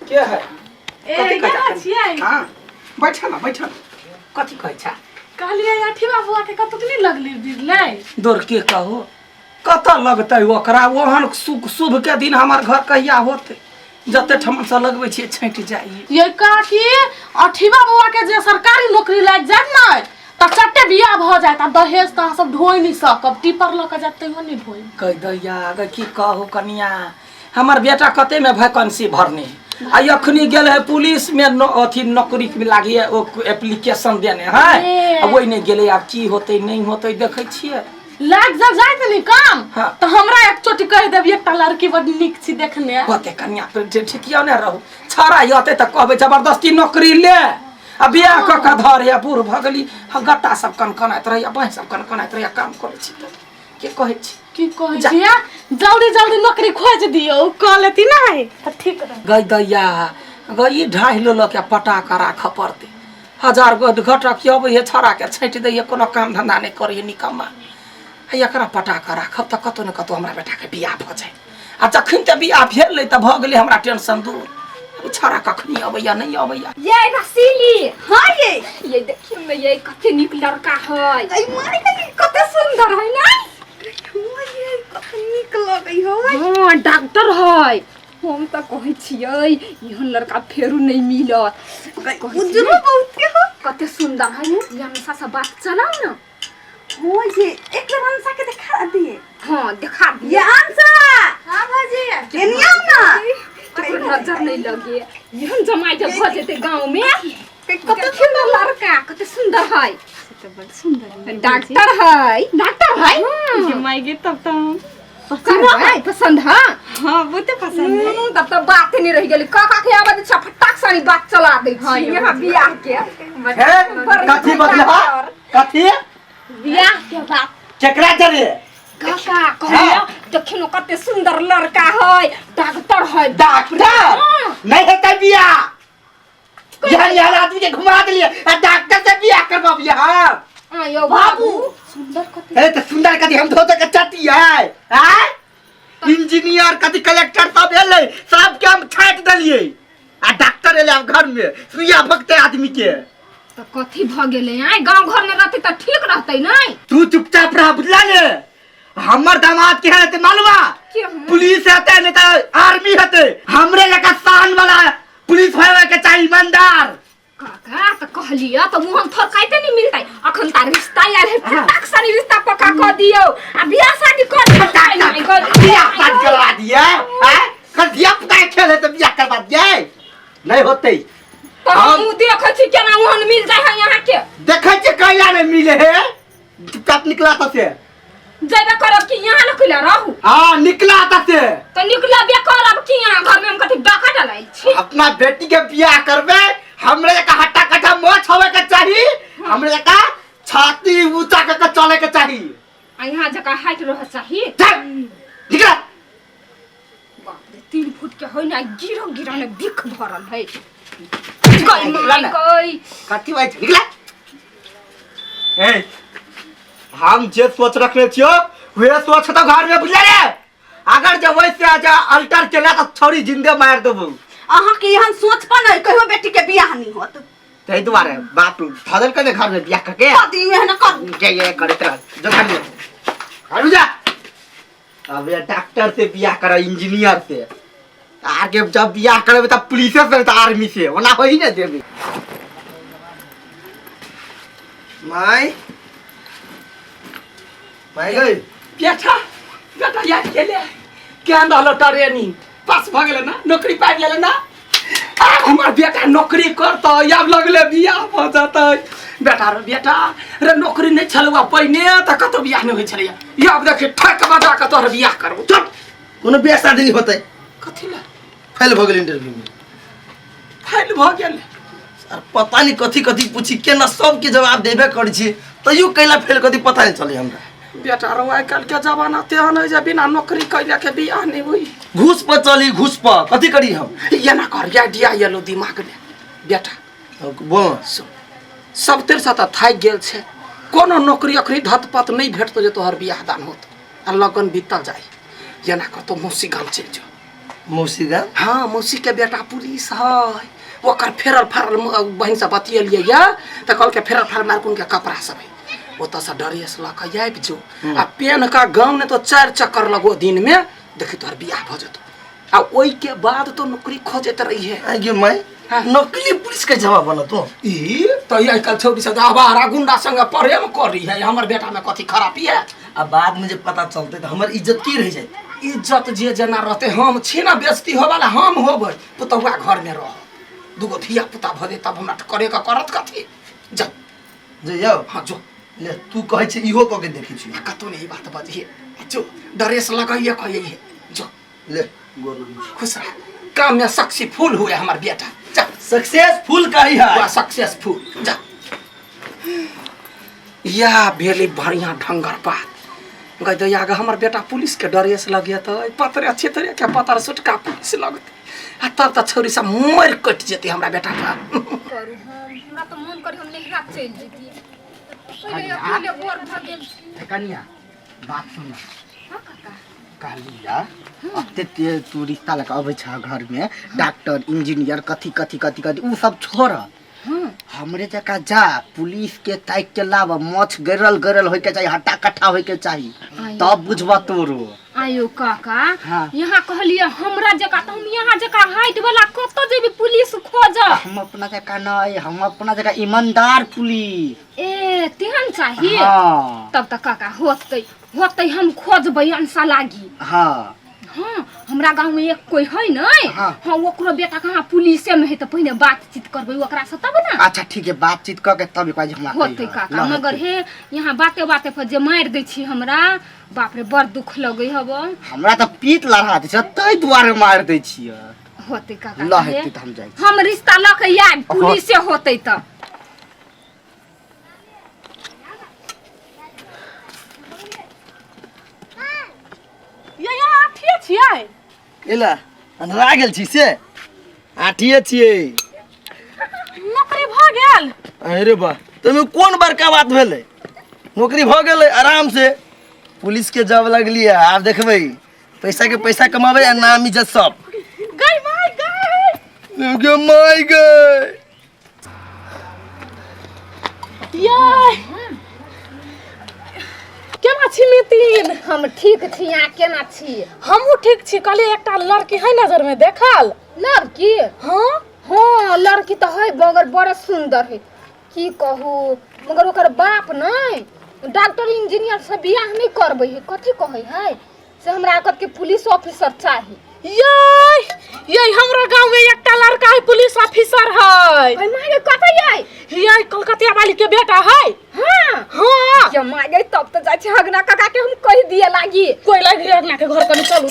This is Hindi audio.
के है ए केना छियै हां बैठा ना कथी कहै छ कहलिए अठी बाबुआ के कतक नहीं लगली बिरलै दूर के कहो कत लगतै ओकरा ओहन शुभ के दिन हमार घर कहिया होते जते ठमन से लगबै छी छैट जाई ये काकी अठी बाबुआ के जे सरकारी नौकरी लाग जाय न त चट्टे बियाह भ जाय त दहेज त सब ढोइ नहीं सकब टिपर ल के जते हो नहीं ढोइ कह दैया अगर की कहू कनिया हमार बेटा कते में वैकेंसी भरने आ अखनी गेल है पुलिस में अथी नौकरी के लागी ओ एप्लीकेशन देने है अब वही नहीं गेले अब की होते नहीं होते देखे छिए लाग जा जाय त नहीं काम हाँ। तो हमरा एक चोटी कह देब एकटा लड़की बड़ निक छी देखने कते कन्या पे ठिकिया ने रहू छाड़ा यते त कहबे जबरदस्ती नौकरी ले आ बियाह क के धर या बूढ़ भगली गट्टा सब कनकनाइत रहिया बाई सब कनकनाइत रहिया काम करे छी त के कहै छी की कहै छिया जल्दी नौकरी खोज दियो क लेती नहीं त ठीक रह गई दैया गई ढाई लो के पटा कर राख पड़ते 1000 गो घटक अबै हे छड़ा के छैट दैया कोनो काम धंधा नहीं करिए निकम्मा है एकरा पटा कर राखब त कतो न कतो हमरा बेटा के बियाह भ जाय आ जखन त बियाह भेल ले त भ गेलै हमरा टेंशन दूर छड़ा कखनी अबैया नहीं अबैया ये रसीली हां ये देखियो न ये कते निक लड़का है आई मारी कते सुंदर है ना ये कते निक लगै है हां डॉक्टर है हम त कहै छियै इहन लड़का फेरू नहीं मिलत उजरो बहुत के हो कते सुंदर है ये हमेशा से बात चलाओ न हो ये एक बार अंसा के दिखा दिए हां दिखा दिए ये अंसा हां भाजी केनिया ना तो नजर नहीं लगे यहन जमाई जब भ जेते गांव में कते सुंदर लड़का कते सुंदर है तो बड़ सुंदर डॉक्टर है ये माई गे तब पसंद है हां बहुते पसंद है तब तो बात नहीं रह गेली काका के आवाज छपटाक सारी बात चला दे छी यहां बियाह के कथी बतला कथी बियाह के बात केकरा चले काका कहलियो देखिनो कते सुंदर लड़का है डॉक्टर है डॉक्टर नहीं हेतै बियाह यार आदमी के घुमा देलिए आ डॉक्टर से बियाह करबा बियाह आयो बाबू सुंदर कते ए त सुंदर कथी हम धोते के चटी है हैं इंजीनियर कथी कलेक्टर सब एले सब के हम छाट देलिए आ डॉक्टर एले अब घर में सुइया भगते आदमी के तो कथी भ गेले आय गांव घर में रहते त ठीक रहते नहीं तू चुपचाप रह बुझला ने हमर दामाद के है मालूमा पुलिस हते नहीं तो आर्मी हते हमरे लगा शान वाला पुलिस होवे के चाहिए ईमानदार काका तो कहलिया तो मुंह थोर काइते नहीं मिलतै अखन तार रिश्ता यार है फटाक सानी रिश्ता पक्का कर दियो आ बियाह शादी कर बियाह शादी करवा दिए हैं कल दिया पता खेले तो बियाह करवा दिए नहीं होते तो हम देखै छी केना ओहन मिल जाय है यहां के देखै छी कहिया नहीं मिले है चुपचाप निकला त से जेबे करब कि यहां निकला रहू हां निकला त से तो निकला बे करब कि यहां घर में हम कथि डाका डलाइल छी अपना बेटी के बियाह करबे हमरे का हट्टा कट्टा मोछ होवे के चाहिए हमरे का छाती ऊंचा के चले के चाहिए आ यहां जका हाइट रह चाहिए निकला बाप रे 3 फुट के होय ना गिरो ने बिख भरल है कथी भाई निकला ए हम जे सोच रखले छियो वे सोच तो घर में बुझले रे अगर जब वैसे आजा अल्टर केला तो छोरी जिंदे मार देबो अहाँ के यहन सोच पर नहीं कहियो बेटी के बियाह नहीं होत तै दुआरे बाप फदल के घर में बियाह करके शादी में ना कर ये करत रह जो कर ले हरु जा अब ये डॉक्टर से बियाह कर इंजीनियर से आगे जब बियाह करबे त पुलिस से त आर्मी से ओना होई ना देबे माई गई बेटा यार केले क्या रहलो ट्रेनिंग पास भ गेले ना नौकरी पा गेले ना अब हमर बेटा नौकरी करतो अब लगले बियाह भ जतै बेटा रे नौकरी नहीं छलवा पहिने त कतो बियाह नहीं होय छलिया या अब देख ठक बजा के तोर बियाह करबो चुप कोनो बियाह शादी नहीं होतै कथि ला फेल भ गेल इंटरव्यू में फेल भ गेल सर पता नहीं कथि पूछी केना सब के जवाब देबे करै छी तइयो कैला फेल कथि पता नहीं चली हमरा बेटा रो आइ काल के जमाना तेहन है जे बिना नौकरी कैला के बियाह नहीं होई घूस पर चली घूस पर कथि करी हम ये ना कर आइडिया येलो दिमाग में बेटा बोल सब तेरे साथ थाक गेल छे कोनो नौकरी अखरी धतपत नहीं भेटतो जे तोहर बियाह दान होत आ लगन बीतल जाय ये ना कतो मौसी गाम चल जो मौसी का हाँ मौसी के बेटा पुलिस है ओकर फेरल फारल बहन से बतियलिए या तो कल के फेरल फारल मारकुन के कपड़ा सब है ओत से ड्रेस ला के आबि जो आ पेन का गाँव ने तो 4 चक्कर लगो दिन में देखी तोहर बियाह भ जतो आ ओई के बाद तो नौकरी खोजत रही है आगे मैं नकली पुलिस के जवाब बना तो ई तो आई कल छोटी से आवारा गुंडा संग प्रेम कर रही है हमर बेटा में कथी खराबी है अब बाद में जब पता चलते तो हमारी इज्जत की रह जाए इज्जत जे जना रहते हम छीना बेइज्जती हो वाला हम होबै पुतौआ घर में रह दुगो धिया पुता भदे तब हमरा करे का करत कथी जा जे जाओ हाँ जो ले तू कहे छ इहो क के देखी छी कतो नहीं बात बजिए जो ड्रेस लगाइए कहिए जो ले गोर खुश रह काम में सक्सेसफुल हुए हमार बेटा जा सक्सेसफुल का ही है सक्सेसफुल जा या भेली बढ़िया ढंगर बात गई तो आगे हमार बेटा पुलिस के ड्रेस लगे तो पतरे अच्छे तरह के पतर सुटका पुलिस लगते आ तब तो छोरी सब मोर कट जेते हमरा बेटा का करू हमरा तो मन करी हम नहिरा चल जेती पहिले अकेले बोर भ गेल कनिया बात सुन हां काका कहलिया अब ते तू रिश्ता लगा अबै छ घर में डॉक्टर इंजीनियर कथी कथी कथी कथी उ सब छोड़ हमरे जका जा पुलिस के ताक के लाव मछ गरल गरल होय के चाहिए हट्टा कट्ठा होय के चाहिए तब बुझबा तोरो आयो काका हाँ। यहाँ कहलिए हमरा जका तो हम यहाँ जका हाइट वाला कत जेबी पुलिस खोज हम अपना जका नहीं हम अपना जका ईमानदार पुलिस ए तेहन चाहिए हाँ तब तक काका होतै हम खोजबै अंसा लागी हाँ हाँ हमरा गांव में एक कोई है नहीं हाँ। हाँ ओकरो बेटा कहाँ पुलिसे में है तो पहले बातचीत करबै ओकरा से तब ना अच्छा ठीक है बातचीत करके तब काज हमरा होतै काका मगर हे यहाँ बाते बाते पर जे मार दै छी हमरा बाप रे बड़ दुख लगै हब हमरा तो पीत लड़ा दै छ तै दुआरे मार दै छियै होतै काका ल हे। हेतै त हम जाइ छी हम रिश्ता ल के आब पुलिसे होतै त ये यहाँ आठिए छियै एला अंधरा गेल छी से आठिए छिए नौकरी भ गेल अरे बा तमे कोन बड़का बात भेले नौकरी भ गेले आराम से पुलिस के जॉब लगली है आप देखबै पैसा के पैसा कमावे आ नाम इज्जत सब गई माय गई गे माय गे ये केना छी नितिन हम ठीक छी यहाँ केना छी हमहू ठीक छी कल एकटा लड़की है नजर में देखल लड़की हाँ हाँ लड़की तो है मगर बड़ा सुंदर है की कहू मगर ओकर बाप नहीं डॉक्टर इंजीनियर से बियाह नहीं करबै है कथी कहै है से हमरा कत के पुलिस ऑफिसर चाहिए ये हमरा गांव में एकटा लड़का है पुलिस ऑफिसर है ओय मागे कतै है ये कलकतिया वाली के बेटा है हां हाँ ये मागे तब तो जाय छै हगना काका के हम कह दिए लागी कोई लग रहा के घर कनी चलू